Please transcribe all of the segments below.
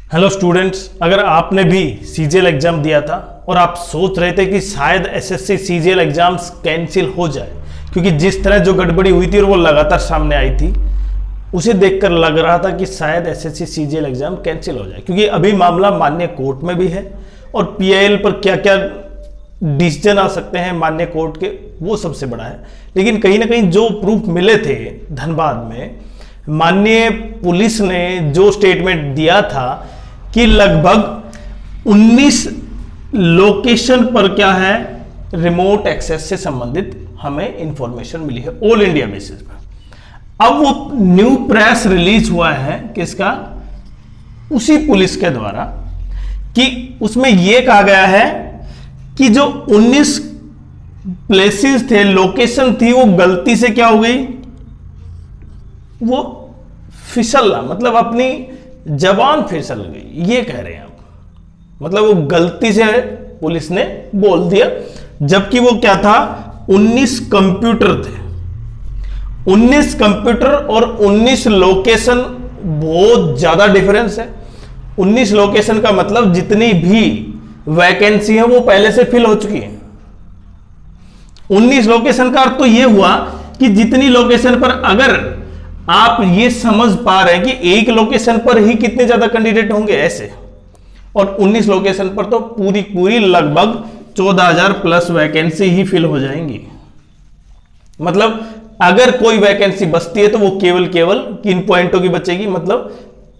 Hello students, अगर आपने भी सीजीएल एग्जाम दिया था और आप सोच रहे थे कि शायद एसएससी सीजीएल एग्जाम्स कैंसिल हो जाए, क्योंकि जिस तरह जो गड़बड़ी हुई थी और वो लगातार सामने आई थी, उसे देखकर लग रहा था कि शायद एसएससी सीजीएल एग्जाम कैंसिल हो जाए, क्योंकि अभी मामला माननीय कोर्ट में भी है और पीआईएल पर क्या क्या डिसीजन आ सकते हैं माननीय कोर्ट के, वो सबसे बड़ा है। लेकिन कहीं ना कहीं जो प्रूफ मिले थे धनबाद में, माननीय पुलिस ने जो स्टेटमेंट दिया था कि लगभग 19 लोकेशन पर क्या है, रिमोट एक्सेस से संबंधित हमें इंफॉर्मेशन मिली है ऑल इंडिया बेसिस पर। अब वो न्यू प्रेस रिलीज हुआ है किसका, उसी पुलिस के द्वारा, कि उसमें यह कहा गया है कि जो 19 प्लेसेस थे, लोकेशन थी, वो गलती से क्या हो गई, वो फिसलना, मतलब अपनी जबान फिसल गई, ये कह रहे हैं आप। मतलब वो गलती से पुलिस ने बोल दिया, जबकि वो क्या था, 19 कंप्यूटर थे। 19 कंप्यूटर और 19 लोकेशन, बहुत ज्यादा डिफरेंस है। 19 लोकेशन का मतलब जितनी भी वैकेंसी है वो पहले से फिल हो चुकी है। 19 लोकेशन का अर्थ तो ये हुआ कि जितनी लोकेशन पर, अगर आप ये समझ पा रहे हैं कि एक लोकेशन पर ही कितने ज्यादा कैंडिडेट होंगे ऐसे, और 19 लोकेशन पर तो पूरी पूरी लगभग 14,000 प्लस वैकेंसी ही फिल हो जाएंगी। मतलब अगर कोई वैकेंसी बचती है तो वो केवल किन पॉइंटों की बचेगी, मतलब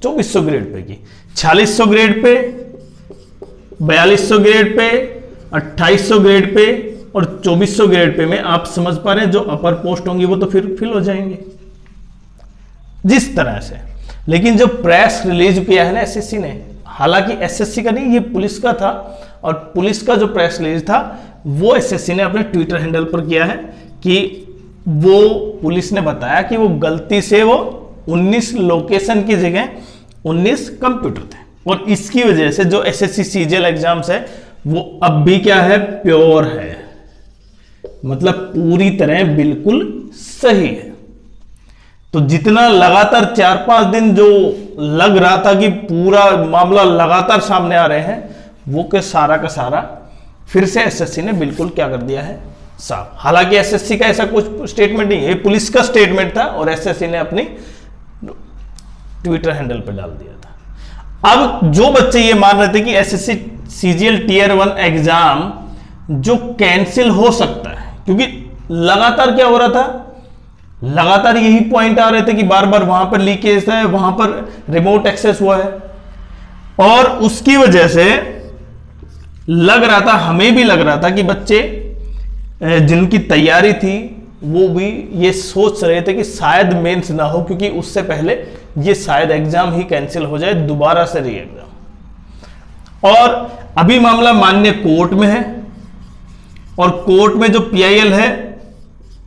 2400 ग्रेड पे की, 4600 grade pay, 4200 grade pay, 2800 grade pay और 2400 ग्रेड पे में आप समझ पा रहे हैं जो अपर पोस्ट होंगी वो तो फिर फिल हो जाएंगे जिस तरह से। लेकिन जो प्रेस रिलीज किया है ना एसएससी ने, हालांकि एसएससी का नहीं, ये पुलिस का था, और पुलिस का जो प्रेस रिलीज था वो एसएससी ने अपने ट्विटर हैंडल पर किया है कि वो पुलिस ने बताया कि वो गलती से वो 19 लोकेशन की जगह 19 कंप्यूटर थे, और इसकी वजह से जो एसएससी सीजीएल एग्जाम्स है वो अब भी क्या है, प्योर है, मतलब पूरी तरह बिल्कुल सही है। तो जितना लगातार 4-5 दिन जो लग रहा था कि पूरा मामला लगातार सामने आ रहे हैं, वो के सारा का सारा फिर से एसएससी ने बिल्कुल क्या कर दिया है, साफ। हालांकि एसएससी का ऐसा कुछ स्टेटमेंट नहीं है, पुलिस का स्टेटमेंट था और एसएससी ने अपनी ट्विटर हैंडल पर डाल दिया था। अब जो बच्चे ये मान रहे थे कि एसएससी सीजीएल टियर 1 एग्जाम जो कैंसिल हो सकता है, क्योंकि लगातार क्या हो रहा था, लगातार यही पॉइंट आ रहे थे कि बार बार वहां पर लीकेज है, वहां पर रिमोट एक्सेस हुआ है, और उसकी वजह से लग रहा था, हमें भी लग रहा था कि बच्चे जिनकी तैयारी थी वो भी ये सोच रहे थे कि शायद मेंस ना हो, क्योंकि उससे पहले ये शायद एग्जाम ही कैंसिल हो जाए, दोबारा से री एग्जाम। और अभी मामला माननीय कोर्ट में है, और कोर्ट में जो पीआईएल है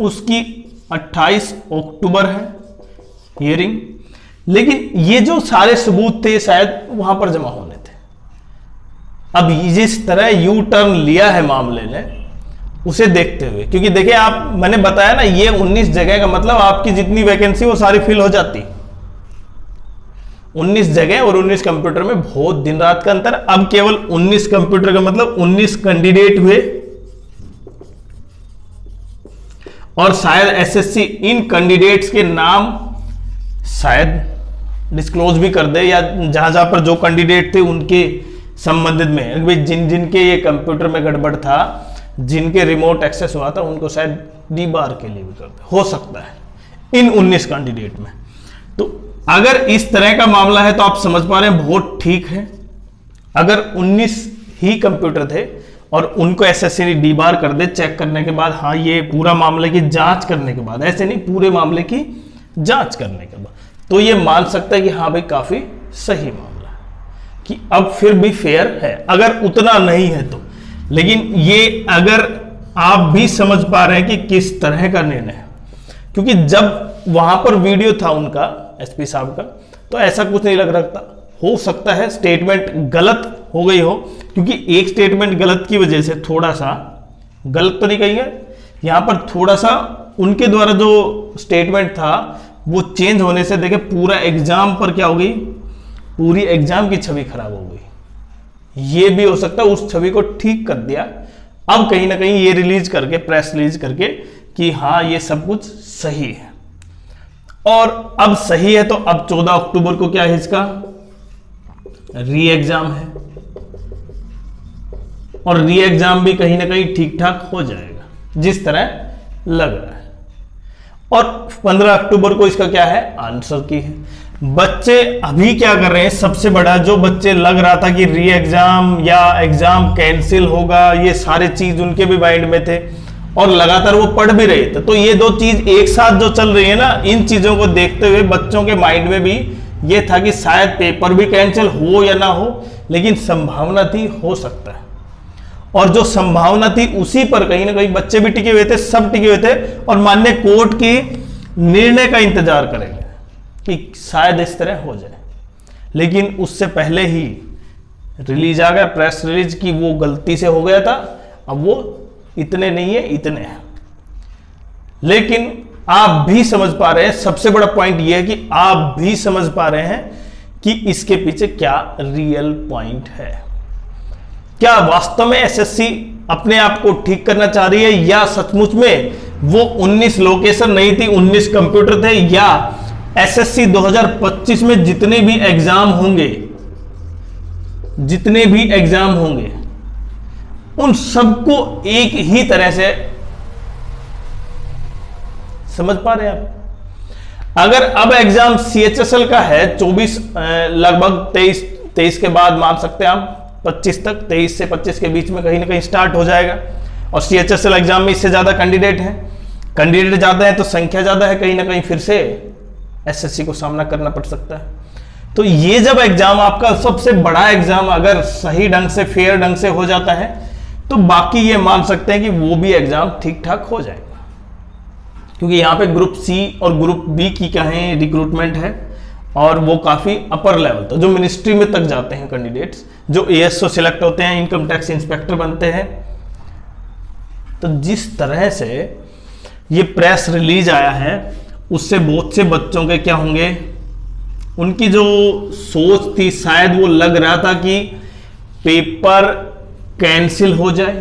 उसकी 28 अक्टूबर है हियरिंग। लेकिन ये जो सारे सबूत थे शायद वहां पर जमा होने थे। अब जिस तरह यू टर्न लिया है मामले ने, उसे देखते हुए, क्योंकि देखिए आप, मैंने बताया ना, ये 19 जगह का मतलब आपकी जितनी वैकेंसी वो सारी फिल हो जाती। 19 जगह और 19 कंप्यूटर में बहुत दिन रात का अंतर। अब केवल 19 कंप्यूटर का मतलब 19 कैंडिडेट हुए, और शायद एसएससी इन कैंडिडेट्स के नाम शायद डिस्क्लोज भी कर दे, या जहां जहां पर जो कैंडिडेट थे उनके संबंधित में, जिन जिनके ये कंप्यूटर में गड़बड़ था, जिनके रिमोट एक्सेस हुआ था, उनको शायद डीबार के लिए भी कर दे, हो सकता है इन 19 कैंडिडेट में। तो अगर इस तरह का मामला है तो आप समझ पा रहे हैं बहुत ठीक है। अगर 19 ही कंप्यूटर थे और उनको एसएससी ने डीबार कर दे, चेक करने के बाद, हाँ ये पूरा मामले की जांच करने के बाद, ऐसे नहीं, पूरे मामले की जांच करने के बाद, तो ये मान सकता है कि हाँ भाई काफी सही मामला है, कि अब फिर भी फेयर है, अगर उतना नहीं है तो। लेकिन ये अगर आप भी समझ पा रहे हैं कि किस तरह का निर्णय है, क्योंकि जब वहां पर वीडियो था उनका, एसपी साहब का, तो ऐसा कुछ नहीं लग रहा था। हो सकता है स्टेटमेंट गलत हो गई हो, क्योंकि एक स्टेटमेंट गलत की वजह से थोड़ा सा, गलत तो नहीं कहेंगे, यहां पर थोड़ा सा उनके द्वारा जो स्टेटमेंट था वो चेंज होने से देखे पूरा एग्जाम पर क्या हो गई, पूरी एग्जाम की छवि खराब हो गई। ये भी हो सकता है उस छवि को ठीक कर दिया, अब कहीं ना कहीं ये रिलीज करके, प्रेस रिलीज करके कि हाँ ये सब कुछ सही है। और अब सही है तो अब 14 अक्टूबर को क्या है, इसका री एग्जाम है, और री एग्जाम भी कहीं ना कहीं ठीक ठाक हो जाएगा जिस तरह लग रहा है। और 15 अक्टूबर को इसका क्या है, आंसर की है। बच्चे अभी क्या कर रहे हैं, सबसे बड़ा जो बच्चे लग रहा था कि री एग्जाम या एग्जाम कैंसिल होगा, ये सारे चीज उनके भी माइंड में थे और लगातार वो पढ़ भी रहे थे। तो ये दो चीज एक साथ जो चल रही है ना, इन चीजों को देखते हुए बच्चों के माइंड में भी ये था कि शायद पेपर भी कैंसिल हो या ना हो, लेकिन संभावना थी हो सकता है। और जो संभावना थी उसी पर कहीं ना कहीं बच्चे भी टिके हुए थे, सब टिके हुए थे और माननीय कोर्ट की निर्णय का इंतजार करेंगे कि शायद इस तरह हो जाए। लेकिन उससे पहले ही रिलीज आ गया, प्रेस रिलीज की वो गलती से हो गया था, अब वो इतने नहीं है, इतने हैं। लेकिन आप भी समझ पा रहे हैं, सबसे बड़ा पॉइंट ये है कि आप भी समझ पा रहे हैं कि इसके पीछे क्या रियल पॉइंट है। क्या वास्तव में एसएससी अपने आप को ठीक करना चाह रही है, या सचमुच में वो 19 लोकेशन नहीं थी, 19 कंप्यूटर थे, या एसएससी 2025 में जितने भी एग्जाम होंगे उन सबको एक ही तरह से समझ पा रहे हैं आप। अगर अब एग्जाम सीएचएसएल का है 24 लगभग 23 के बाद मान सकते हैं आप, 25 तक, 23 से 25 के बीच में कहीं ना कहीं स्टार्ट हो जाएगा। और सीएचएसएल एग्जाम में इससे ज्यादा कैंडिडेट ज्यादा है तो संख्या ज्यादा है, कहीं ना कहीं फिर से एसएससी को सामना करना पड़ सकता है। तो ये जब एग्जाम आपका सबसे बड़ा एग्जाम अगर सही ढंग से, फेयर ढंग से हो जाता है, तो बाकी ये मान सकते हैं कि वो भी एग्जाम ठीक ठाक हो जाएगा। क्योंकि यहां पे ग्रुप सी और ग्रुप बी की कहें रिक्रूटमेंट है, और वो काफी अपर लेवल तक, जो मिनिस्ट्री में तक जाते हैं कैंडिडेट्स, जो एएसओ सिलेक्ट होते हैं, इनकम टैक्स इंस्पेक्टर बनते हैं। तो जिस तरह से ये प्रेस रिलीज आया है, उससे बहुत से बच्चों के क्या होंगे, उनकी जो सोच थी, शायद वो लग रहा था कि पेपर कैंसिल हो जाए,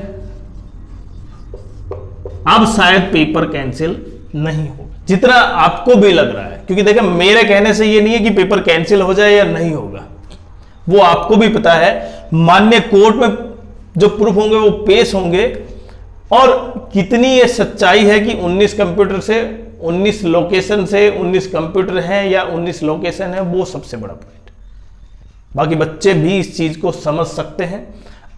अब शायद पेपर कैंसिल नहीं हो, जितना आपको भी लग रहा है। क्योंकि देखिए, मेरे कहने से ये नहीं है कि पेपर कैंसिल हो जाए या नहीं होगा, वो आपको भी पता है। माननीय कोर्ट में जो प्रूफ होंगे वो पेश होंगे, और कितनी ये सच्चाई है कि 19 कंप्यूटर से, 19 लोकेशन से 19 कंप्यूटर हैं या 19 लोकेशन है, वो सबसे बड़ा पॉइंट। बाकी बच्चे भी इस चीज को समझ सकते हैं।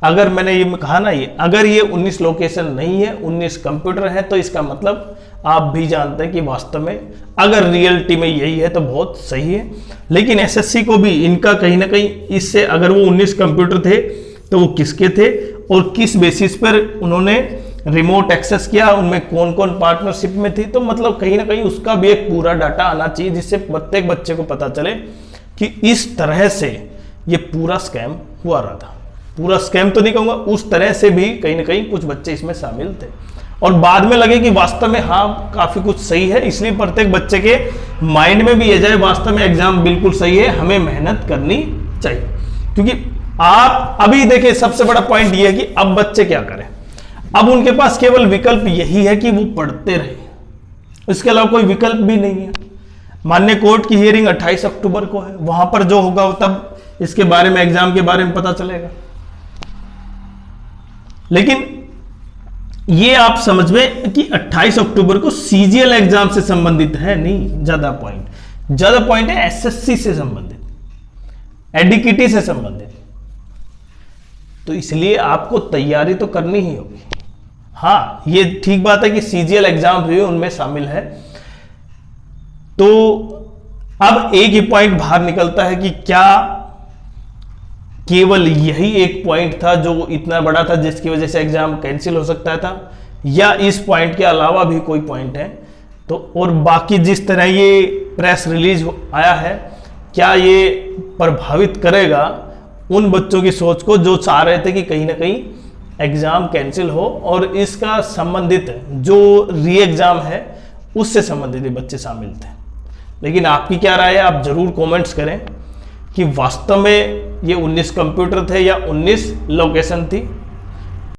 अगर मैंने ये कहा ना, ये अगर ये 19 लोकेशन नहीं है, 19 कंप्यूटर है, तो इसका मतलब आप भी जानते हैं कि वास्तव में अगर रियलिटी में यही है तो बहुत सही है। लेकिन एसएससी को भी इनका कहीं ना कहीं इससे, अगर वो 19 कंप्यूटर थे तो वो किसके थे और किस बेसिस पर उन्होंने रिमोट एक्सेस किया, उनमें कौन कौन पार्टनरशिप में थी, तो मतलब कहीं ना कहीं उसका भी एक पूरा डाटा आना चाहिए, जिससे प्रत्येक बच्चे को पता चले कि इस तरह से ये पूरा स्कैम हुआ रहा था। पूरा स्कैम तो नहीं कहूंगा, उस तरह से भी कहीं ना कहीं कुछ बच्चे इसमें शामिल थे, और बाद में लगे कि वास्तव में हाँ काफी कुछ सही है। इसलिए प्रत्येक बच्चे के माइंड में भी ये जाए वास्तव में एग्जाम बिल्कुल सही है, हमें मेहनत करनी चाहिए। क्योंकि आप अभी देखिए, सबसे बड़ा पॉइंट ये है कि अब बच्चे क्या करें। अब उनके पास केवल विकल्प यही है कि वो पढ़ते रहे, इसके अलावा कोई विकल्प भी नहीं है। माननीय कोर्ट की हियरिंग 28 अक्टूबर को है, वहां पर जो होगा तब इसके बारे में, एग्जाम के बारे में पता चलेगा। लेकिन ये आप समझ में कि 28 अक्टूबर को सीजीएल एग्जाम से संबंधित है नहीं, ज्यादा पॉइंट है एसएससी से संबंधित, एडीकीटी से संबंधित। तो इसलिए आपको तैयारी तो करनी ही होगी। हाँ, ये ठीक बात है कि सीजीएल एग्जाम भी उनमें शामिल है। तो अब एक ही पॉइंट बाहर निकलता है कि क्या केवल यही एक पॉइंट था जो इतना बड़ा था जिसकी वजह से एग्जाम कैंसिल हो सकता था, या इस पॉइंट के अलावा भी कोई पॉइंट है। तो और बाकी जिस तरह ये प्रेस रिलीज आया है, क्या ये प्रभावित करेगा उन बच्चों की सोच को जो चाह रहे थे कि कहीं ना कहीं एग्जाम कैंसिल हो, और इसका संबंधित जो री एग्जाम है उससे संबंधित बच्चे शामिल थे। लेकिन आपकी क्या राय है, आप जरूर कमेंट्स करें। कि वास्तव में ये 19 कंप्यूटर थे या 19 लोकेशन थी।